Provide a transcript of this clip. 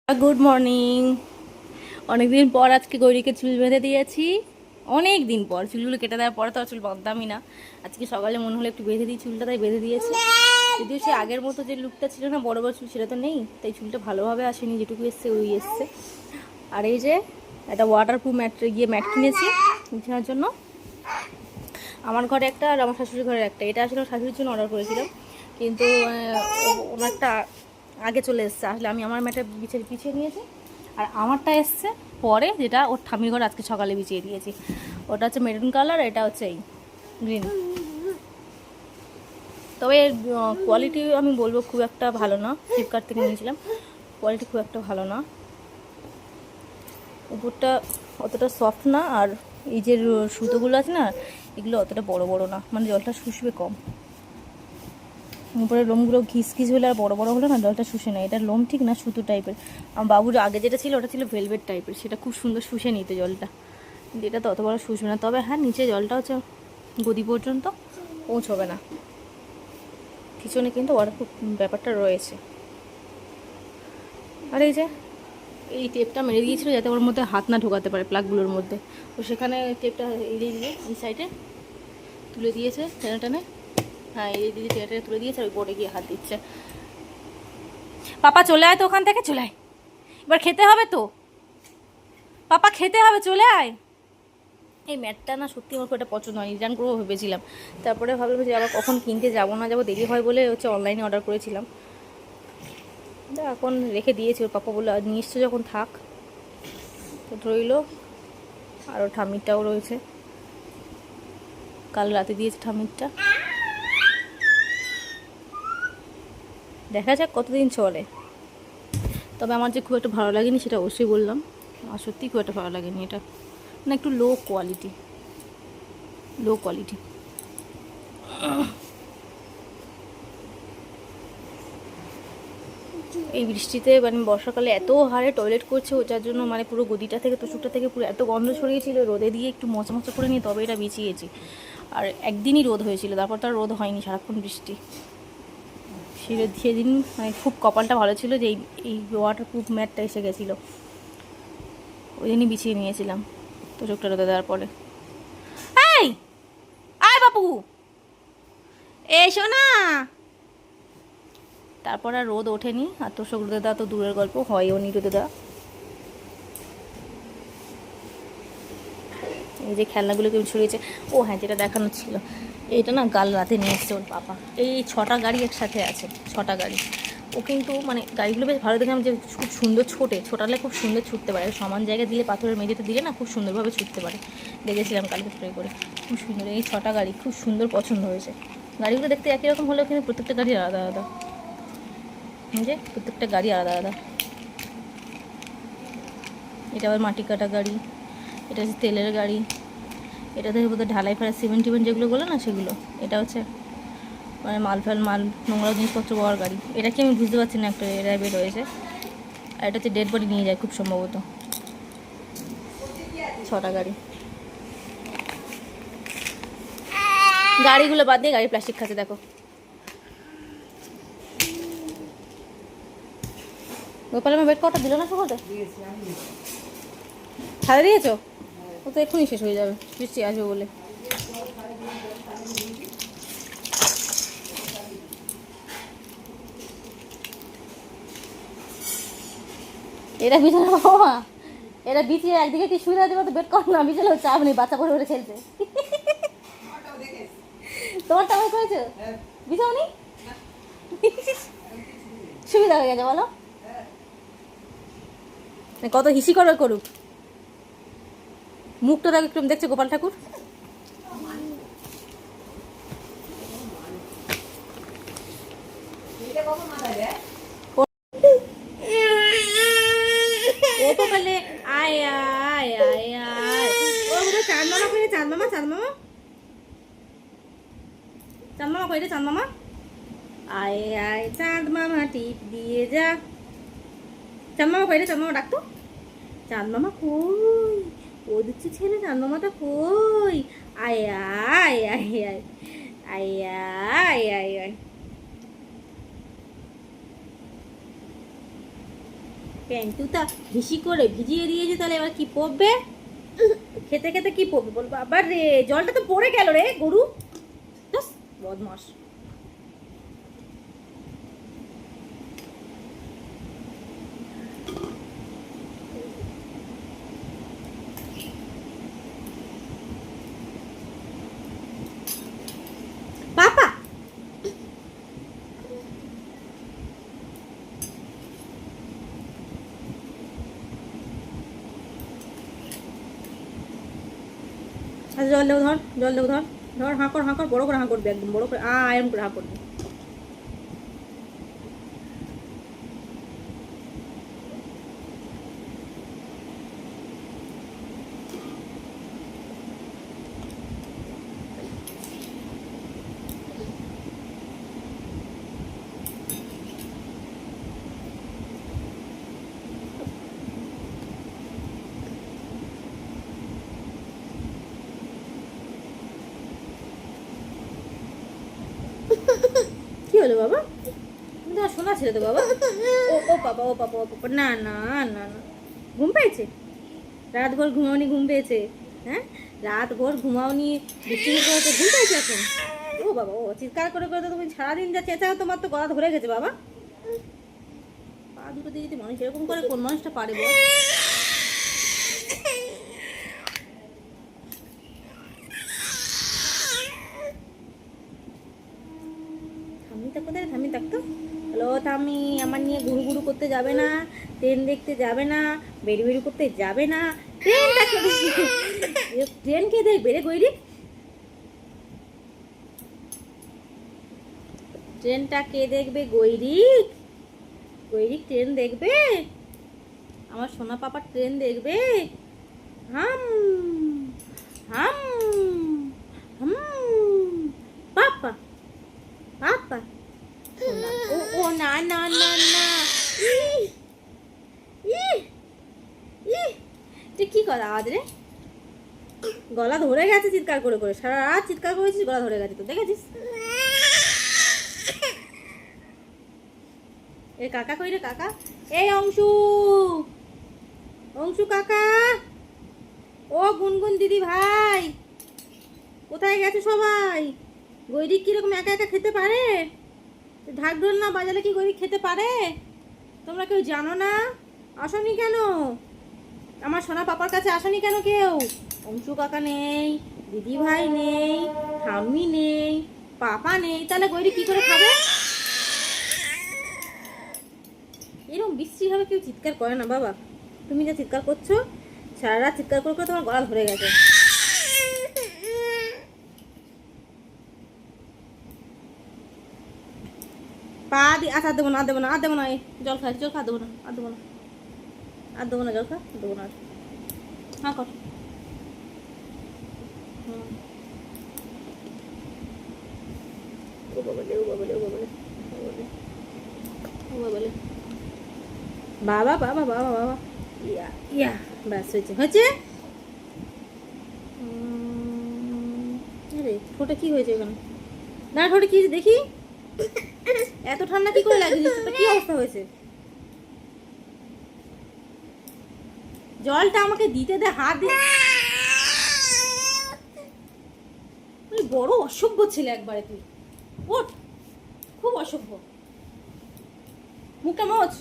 Good morning. অনেকদিন পর আজকে গৌরীকে চুল বেঁধে দিয়েছি। অনেক দিন পর চুলগুলো কেটে দেওয়ার পরে তো আর চুল বাঁধতামই না। আজকে সকালে মনে হলো একটু বেঁধে দিই চুলটা, তাই বেঁধে দিয়েছি। যদিও সে আগের মতো যে লুকটা ছিল না, বড় বড় চুল, সেটা তো নেই, তাই চুলটা ভালোভাবে আসেনি, যেটুকু এসছে ওই এসছে। আর এই যে একটা ওয়াটারপ্রুফ ম্যাট কিনেছি বিছানার জন্য। আমার ঘরে একটা আর আমার শাশুড়ির ঘরে একটা। এটা আসলে শাশুড়ির জন্য অর্ডার করেছিলাম, কিন্তু ওনারটা আগে চলে এসছে। আসলে আমি আমার ম্যাটে বিছিয়ে নিয়েছি, আর আমারটা এসছে পরে, যেটা ওর ঠামির ঘরে আজকে সকালে বিছিয়ে দিয়েছি। ওটা হচ্ছে মেরুন কালার, এটা হচ্ছে এই গ্রিন। তবে এর কোয়ালিটি আমি বলবো খুব একটা ভালো না। ফ্লিপকার্ট থেকে নিয়েছিলাম, কোয়ালিটি খুব একটা ভালো না। উপরটা অতটা সফট না, আর এই যে সুতোগুলো আছে না, এগুলো অতটা বড় বড় না, মানে জলটা শুষবে কম। উপরে লোমগুলো ঘিস ঘিস হলে আর বড় বড় হলে না, জলটা শুষে নেয়। এটা লোম ঠিক না, সুতো টাইপের। আমার বাবুর আগে যেটা ছিল ওটা ছিল ভেলভেট টাইপের, সেটা খুব সুন্দর শুষে নিত জলটা, কিন্তু এটা তো অত বড় শুষবে না। তবে হ্যাঁ, নিচে জলটা হচ্ছে গদি পর্যন্ত পৌঁছবে না। পিছনে কিন্তু ওয়াটারপ্রুফ ব্যাপারটা রয়েছে। আর এই যে এই টেপটা মেরে দিয়েছিল যাতে ওর মধ্যে হাত না ঢোকাতে পারে প্লাগগুলোর মধ্যে, তো সেখানে টেপটা এড়িয়ে দিয়ে এই সাইডে তুলে দিয়েছে টেনে টেনে। হ্যাঁ, এই দিদি টেনে টেনে তুলে দিয়েছে, ওই বোর্ডে গিয়ে হাত দিচ্ছে। পাপা চলে আয় তো, ওখান থেকে চলে আয়, এবার খেতে হবে তো পাপা, খেতে হবে, চলে আয়। এই ম্যাটটা না সত্যি আমার খুব একটা পছন্দ হয়নি, রিটার্ন করবো ভেবেছিলাম। তারপরে ভাবলাম যে আবার কখন কিনতে যাবো না যাবো, দেরি হয় বলে হচ্ছে অনলাইনে অর্ডার করেছিলাম। এখন রেখে দিয়েছি, ওর পাপা বলে নিয়ে এসছে যখন থাক, তো রইলো। আরও ঠামিরটাও রয়েছে, কাল রাতে দিয়েছে ঠামিরটা। দেখা যাক কতদিন চলে। তবে আমার যে খুব একটা ভালো লাগেনি সেটা অবশ্যই বললাম, আমার সত্যিই খুব একটা ভালো লাগেনি এটা, না একটু লো কোয়ালিটি। এই বৃষ্টিতে মানে বর্ষাকালে এত হারে টয়লেট করছে, ওটার জন্য মানে পুরো গদিটা থেকে তোষকটা থেকে পুরো এত গন্ধ ছড়িয়েছিল। রোদে দিয়ে একটু মচমচা করে নিয়ে তবে এটা বিছিয়েছি। আর একদিনই রোদ হয়েছিল, তারপর তো আর রোদ হয়নি, সারাক্ষণ বৃষ্টি। সেদিন মানে খুব কপালটা ভালো ছিল যে এই ওয়াটারপ্রুফ ম্যাটটা এসে গেছিলো, ওই দিনই বিছিয়ে নিয়েছিলাম তোষকটা রোদে দেওয়ার পরে। এই আয় বাপু, এসো না। তারপর আর রোদ ওঠেনি, আর তোষক রোদে দেওয়া তো দূরের গল্প, হয়ও নি রোদে দেওয়া। এই যে খেলনাগুলো কেউ ছড়িয়েছে। ও হ্যাঁ, যেটা দেখানো ছিল, এইটা না কাল রাতে নিয়ে এসছে ওর পাপা। এই 6টা গাড়ি একসাথে আছে, 6টা গাড়ি। ও কিন্তু মানে গাড়িগুলো বেশ ভালো দেখলাম, যে খুব সুন্দর ছোটালে খুব সুন্দর ছুটতে পারে, সমান জায়গায় দিলে, পাথরের মেঝেতে দিলে না খুব সুন্দরভাবে ছুটতে পারে। দেখেছিলাম কালকে স্প্রে করে, খুব সুন্দর। এই 6টা গাড়ি খুব সুন্দর পছন্দ হয়েছে। গাড়িগুলো দেখতে একই রকম হলেও কিন্তু প্রত্যেকটা গাড়ি আলাদা আলাদা, যে প্রত্যেকটা গাড়ি আলাদা আলাদা। এটা আবার মাটি কাটা গাড়ি, এটা হচ্ছে তেলের গাড়ি, এটা থেকে বোধহয় ঢালাই ফেরা সিমেন্ট টিমেন্ট যেগুলো বলে না সেগুলো। এটা হচ্ছে মানে মাল নোংরা জিনিসপত্র পাওয়ার গাড়ি। এটা কি আমি বুঝতে পারছি না, একটা র্যাবে রয়েছে। আর এটা হচ্ছে ডেড বডি নিয়ে যায় খুব সম্ভবত। 6টা গাড়ি, গাড়িগুলো বাদ দিয়ে গাড়ি প্লাস্টিক খাচ্ছে দেখো। গোপাল আমার বেড কটা দিল না সকালটা, ছাড়ে দিয়েছো? ও তো এক্ষুনি শেষ হয়ে যাবে, বৃষ্টি আসবে বলে। এরা বিছানা বাবা, এরা বিছিয়ে একদিকে কি সুবিধা দেবে, তো বেড কর না, বিছানাও চাপ নেই, বাচ্চা পড়ে পড়ে খেলছে। তোমারটা আমার করেছো, বিছাও নি, সুবিধা হয়ে গেছে বলো। কত হিসি করে করুক, মুখটা দেখ একটু, দেখছে গোপাল ঠাকুর। ও গোপালে আয় আয় আয় আয়, ও বোধহয় চাঁদ মামা কইরে, চাঁদ মামা কইরে, চাঁদ মামা আয় আয়, চাঁদ মামা টিপ দিয়ে যা। চাঁদ মামা কইরে, চাঁদ মামা ডাকতো, চাঁদ মামা কই, ও দিচ্ছি ছেলে, চাঁদ মামাটা কই, আয় আয় আয় আয় আয় আয় আয় আয়। প্যান্টুটা বেশি করে ভিজিয়ে দিয়েছে, তাহলে এবার কি পড়বে? খেতে খেতে কি পড়বে বলবো? আবার রে জলটা তো পড়ে গেল রে গরু, বদমাস। পাপা আচ্ছা জল দেবো, ধর জল দেবো, ধর ধর, হাঁ কর হাঁ কর, বড় করে হাঁ করবে, একদম বড় করে এরম করে হাঁ করবে। কি হলো বাবা? তুমি তো শোনা ছিল তো বাবা। ও ও পাপা, ও পাপা, ও পাপা, না না না না, ঘুম পেয়েছে? রাত ভোর ঘুমাওনি, ঘুম পেয়েছে? হ্যাঁ, রাত ভোর ঘুমাওনি, বৃষ্টি করে তো ঘুম পেয়েছে এখন? ও বাবা, ও চিৎকার করে করে তো তুমি সারাদিন যা চেঁচাও, তোমার তো গলা ধরে গেছে বাবা। পা দুটো দিয়ে যদি মানুষ এরকম করে, কোন মানুষটা পারে বল? থামি থাকো, থামি থাকতো। হ্যালো থামি, আমার নিয়ে ঘুরু ঘুরু করতে যাবে না, ট্রেন দেখতে যাবে না, বেরি বেরি করতে যাবে না। ট্রেন কে দেখবে রে গৈরি? ট্রেনটা কে দেখবে? গৈরিক, গৈরিক ট্রেন দেখবে? আমার সোনা পাপার ট্রেন দেখবে? হাম হাম হাম, পাপা পাপা, ও ও না না না না, তুই কি কর আওয়াজ রে? গলা ধরে গেছে চিৎকার করে করে, সারা রাত চিৎকার করেছিস, গলা ধরে গেছে তো, দেখেছিস? এ কাকা কই রে কাকা? এই অংশু, অংশু কাকা, ও গুনগুন দিদি ভাই, কোথায় গেছে সবাই? গৈরিক কিরকম একা একা খেতে পারে? ঢাক ঢোল না বাজালে কি গৈরিক খেতে পারে? তোমরা কেউ জানো না? আসনি কেন? আমার সোনা পাপার কাছে আসনি কেন কেউ? অংশু কাকা নেই, দিদি ভাই নেই, ঠাম্মি নেই, পাপা নেই, তাহলে গৈরিক কি করে খাবে? এরকম বিশ্রীভাবে কেউ চিৎকার করে না বাবা। তুমি যা চিৎকার করছো, সারা রাত চিৎকার করে করে তোমার গলা ধরে গেছে। পা দি, আচ্ছা আর দেবো না, আর দেবো না, আর দেবো না, জল খা, জল খা, দেবো না, আর দেবো না, আর দেবো না, জল খা, দেবো না, হ্যাঁ কর। ও বাবালে, ও বাবালে, ও বাবালে, ও বাবালে, বাবা বাবা বাবা বাবা, ইয়া ইয়া, ব্যাস হয়েছে হয়েছে। আরে ঠোঁটে কি হয়েছে এখানে? না ঠোঁটে কি দেখি, এত ঠান্ডা কি করে লাগিয়ে দিচ্ছে? কি অবস্থা হয়েছে? জলটা আমাকে দিতে দে, হাত দে। বড় অসভ্য ছেলে একবারে তুই, ওঠ, খুব অসভ্য। মুখটা মোচ।